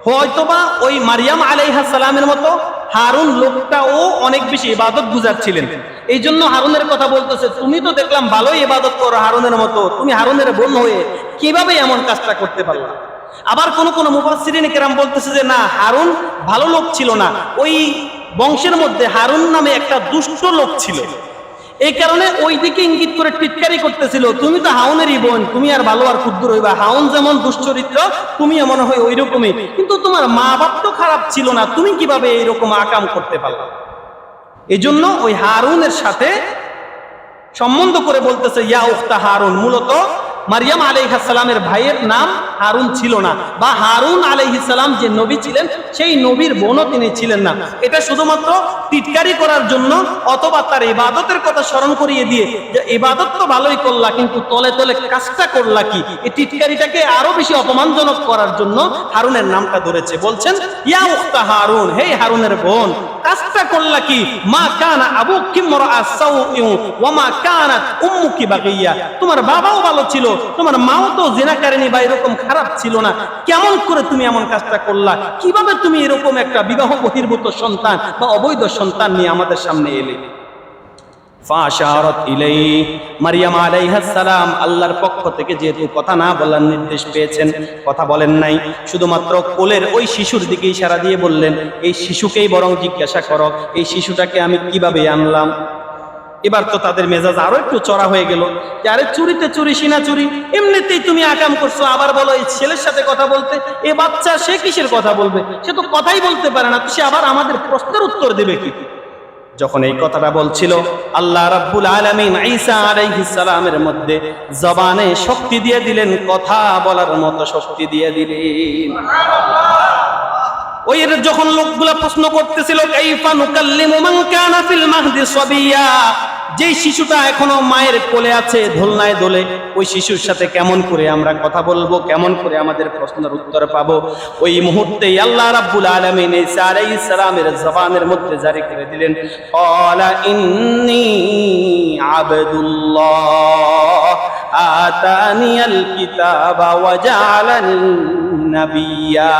হয়তোবা ওই মারিয়াম আলাইহিস সালামের মতো হারুন লোকটাও অনেক বেশি ইবাদত গুজার ছিলেন। এই জন্য হারুনের কথা বলতেছে, তুমি তো দেখলাম ভালোই ইবাদত করো হারুনের মতো, তুমি হারুনের বোন হয়ে কিভাবে এমন কাজটা করতে পারলা? আবার কোন কোন মুফাসসিরিন কেরাম বলতেছে যে না, হারুন ভালো লোক ছিল না, ওই বংশের মধ্যে হারুন নামে একটা দুষ্ট লোক ছিল। এই কারণে ওই দিকে ইঙ্গিত করে টিটকারি করতেছিল, তুমি তো হারুনেরই বোন, তুমি আর ভালো আর ক্ষুদ্র হইবা, হারুন যেমন দুশ্চরিত্র তুমি মনে হয় ওই রকমই, কিন্তু তোমার মা বাপ তো খারাপ ছিল না, তুমি কিভাবে এইরকম আকাম করতে পারলা? এই জন্য ওই হারুনের সাথে সম্বন্ধ করে বলতেছে ইয়া উখতা হারুন। মূলত মারিয়াম আলাইহিস সালামের ভাইয়ের নাম হারুন ছিল না, বা হারুন আলাইহিস সালাম যে নবী ছিলেন সেই নবীর বোনও তিনি ছিলেন না। এটা শুধুমাত্র টিটকারি করার জন্য, অথবা তার ইবাদতের কথা স্মরণ করিয়ে দিয়ে যে ইবাদত তো ভালোই করলা কিন্তু তলে তলে কাজটা করলা কি, এই টিটকারিটাকে আরো বেশি অপমানজনক করার জন্য হারুনের নামটা ধরেছে। বলছেন ইয়া উখতা হারুন, হে হারুনের বোন, কাজটা করলা কি? মা কানা আবুকি ইমরাআ সাউইন ওয়া মা কানাত উম্মুকি বাগিয়া, তোমার বাবাও ভালো ছিল, তোমার মাও তো জিনাকারিনী বা এরকম খারাপ ছিল না, কেমন করে তুমি এমন কাজটা করলা? কিভাবে তুমি এরকম একটা বিবাহ বহির্ভূত সন্তান বা অবৈধ সন্তান নিয়ে আমাদের সামনে এলে? ফাশারাত ইলাইহি, মারিয়াম আলাইহিস সালাম আল্লাহর পক্ষ থেকে যেহেতু কথা না বলার নির্দেশ পেয়েছেন, কথা বলেন নাই, শুধুমাত্র কোলের ওই শিশুর দিকে ইশারা দিয়ে বললেন, এই শিশুকেই বরং জিজ্ঞাসা করো, এই শিশুটাকে আমি কিভাবে আনলাম। এবার তো তাদের মেজাজ আরো একটু চড়া হয়ে গেল, যে আরে চুরিতে চুরি সিনা চুরি, এমনিতেই তুমি আকাম করছো, আবার বলো এই ছেলের সাথে কথা বলতে, এ বাচ্চা সে কিসের কথা বলবে, সে তো কথাই বলতে পারে না, সে আবার আমাদের প্রশ্নের উত্তর দেবে কি? যখন এই কথাটা বলছিল, আল্লাহ রাব্বুল আলামিন ঈসা আলাইহিস সালামের মধ্যে জবানে শক্তি দিয়ে দিলেন, কথা বলার মতো শক্তি দিয়ে দিলেন। ওই যখন লোকগুলা প্রশ্ন করতেছিল কাইফা নুকাল্লিমু মান কানা ফিল মাহদি সাবিয়া, যেই শিশুটা এখনো মায়ের কোলে আছে দোলনায় দোলে, ওই শিশুর সাথে কেমন করে আমরা কথা বলবো, কেমন করে আমাদের প্রশ্নের উত্তর পাবো? ওই মুহূর্তেই আল্লাহ রাব্বুল আলামিন ঈসা আলাইহিস সালামের জবানের মধ্যে জারি করে দিলেন, ক্বালা ইন্নী আবদুল্লাহ আতানিয়াল কিতাবা ওয়া জাআলানি নাবিয়্যা।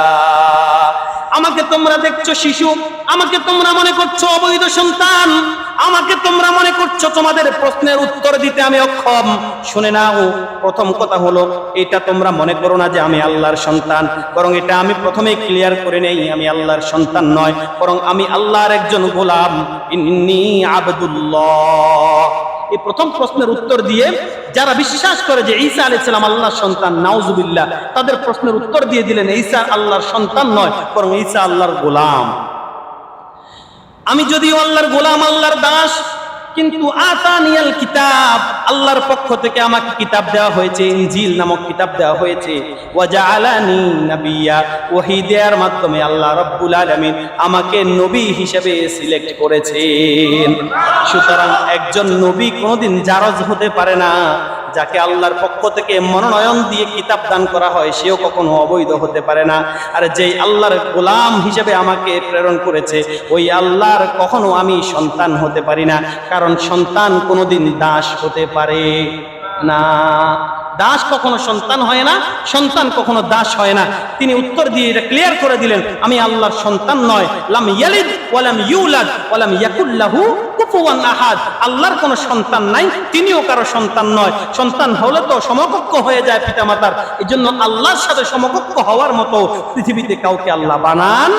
আমাকে তোমরা দেখছো শিশু, আমাকে তোমরা মনে করছো অবৈধ সন্তান, আমাকে তোমরা মনে করছো তোমাদের প্রশ্নের উত্তর দিতে আমি অক্ষম। শুনে নাও, প্রথম কথা হলো এটা তোমরা মনে করো না যে আমি আল্লাহর সন্তান, বরং এটা আমি প্রথমেই ক্লিয়ার করে নেই, আমি আল্লাহর সন্তান নয়, বরং আমি আল্লাহর একজন গোলাম। ইন্নী আবদুল্লাহ। এই প্রথম প্রশ্নের উত্তর দিয়ে যারা বিশ্বাস করে যে ঈসা আলাইহিস সালাম আল্লাহর সন্তান, নাউজুবিল্লাহ, তাদের প্রশ্নের উত্তর দিয়ে দিলেন ঈসা আল্লাহর সন্তান নয়, বরং ঈসা আল্লাহর গোলাম। আমি যদিও আল্লাহর গোলাম, আল্লাহর দাস, কিন্তু আতানিয়াল কিতাব, আল্লাহর পক্ষ থেকে আমাকে কিতাব দেওয়া হয়েছে, ইনজিল নামক কিতাব দেওয়া হয়েছে। ওয়া জাআলানি নাবিয়্যা, ওহী দেওয়ার মাধ্যমে আল্লাহ রাব্বুল আলামিন আমাকে নবী হিসেবে সিলেক্ট করেছেন। সুতরাং একজন নবী কোনোদিন জারজ হতে পারে না। যাকে আল্লাহর পক্ষ থেকে মনোনয়ন দিয়ে কিতাব দান করা হয় সেও কখনো অবৈধ হতে পারে না। আর যেই আল্লাহর গোলাম হিসেবে আমাকে প্রেরণ করেছে ওই আল্লাহর কখনো আমি সন্তান হতে পারি না, কারণ সন্তান কোনোদিন দাস হতে পারে না। দাস কখনো সন্তান হয় না, সন্তান কখনো দাস হয় না। তিনি উত্তর দিয়ে এটা ক্লিয়ার করে দিলেন, আমি আল্লাহর সন্তান নয়। লাম ইয়ালিদ ওয়া লাম ইউলাদ ওয়া লাম ইয়াকুল লাহু কুফুয়ান আহাদ। আল্লাহর কোনো সন্তান নাই, তিনিও কারো সন্তান নয়। সন্তান হলে তো সমকক্ষ হয়ে যায় পিতামাতার, এজন্য আল্লাহর সাথে সমকক্ষ হওয়ার মতো পৃথিবীতে কাউকে আল্লাহ বানান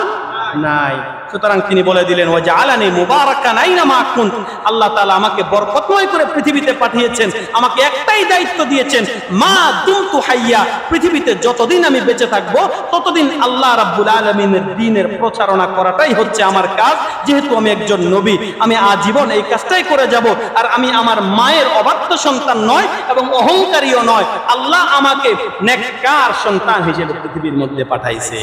নাই। সুতরাং তিনি বলে দিলেন ওয়াজআলানি মুবারাকান আইনামা কুনত, আল্লাহ তাআলা আমাকে বরকতময় করে পৃথিবীতে পাঠিয়েছেন, আমাকে একটাই দায়িত্ব দিয়েছেন, মা দুমতু হাইয়া, পৃথিবীতে যতদিন আমি বেঁচে থাকবো ততদিন আল্লাহ রাব্বুল আলামিনের দ্বীনের প্রচারণা করাটাই হচ্ছে আমার কাজ। যেহেতু আমি একজন নবী, আমি আজীবন এই কাজটাই করে যাব। আর আমি আমার মায়ের অবাধ্য সন্তান নয় এবং অহংকারীও নয়, আল্লাহ আমাকে নেককার সন্তান হিসেবে পৃথিবীর মধ্যে পাঠাইছে।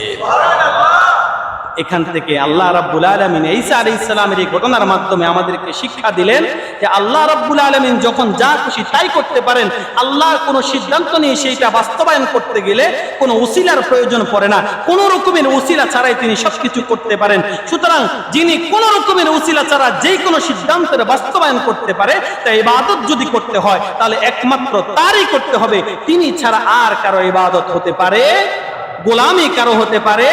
এখান থেকে আল্লাহ রাব্বুল আলামিন ঈসা আলাইহিস সালামের এই ঘটনার মাধ্যমে আমাদেরকে শিক্ষা দিলেন যে আল্লাহ রাব্বুল আলামিন যখন যা খুশি তাই করতে পারেন। আল্লাহর কোনো সিদ্ধান্ত নিয়ে সেইটা বাস্তবায়ন করতে গেলে কোনো উসিলার প্রয়োজন পড়ে না, কোনো রকমের উসিলা ছাড়াই তিনি সবকিছু করতে পারেন। সুতরাং যিনি কোনো রকমের উসিলা ছাড়া যে কোনো সিদ্ধান্তের বাস্তবায়ন করতে পারে, তাই ইবাদত যদি করতে হয় তাহলে একমাত্র তারই করতে হবে, তিনি ছাড়া আর কারো ইবাদত হতে পারে, গোলামি কারো হতে পারে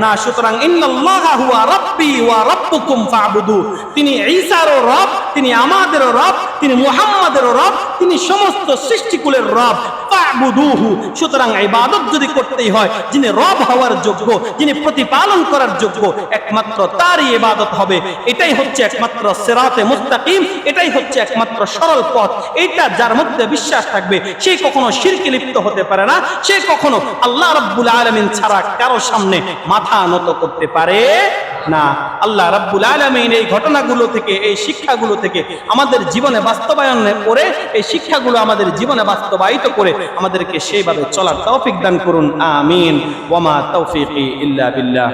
না। সুতরাং ইন্নাল্লাহা হুয়া রাব্বি ওয়া রাব্বুকুম ফা'বুদু, তিনি ঈসারও রব, তিনি আমাদেরও রব, তিনি মুহাম্মাদেরও রব, তিনি সমস্ত সৃষ্টিকুলের রব। ফা'বুদুহু, সুতরাং ইবাদত যদি করতেই হয়, যিনি রব হওয়ার যোগ্য, যিনি প্রতিপালন করার যোগ্য, একমাত্র তারই ইবাদত হবে। এটাই হচ্ছে একমাত্র সিরাতে মুস্তাকিম, এটাই হচ্ছে একমাত্র সরল পথ। এটা যার মধ্যে বিশ্বাস থাকবে সে কখনো শিরকে লিপ্ত হতে পারে না, সে কখনো আল্লাহ রাব্বুল আলামিন ছাড়া কারো সামনে মাথা নত করতে পারে না। আল্লাহ রাব্বুল আলামিন এই ঘটনাগুলো থেকে, এই শিক্ষাগুলো থেকে আমাদের জীবনে বাস্তবায়ন করে, এই শিক্ষাগুলো আমাদের জীবনে বাস্তবায়িত করে আমাদেরকে সেইভাবে চলার তৌফিক দান করুন। আমিন। ওয়া মা তাওফীকি ইল্লা বিল্লাহ।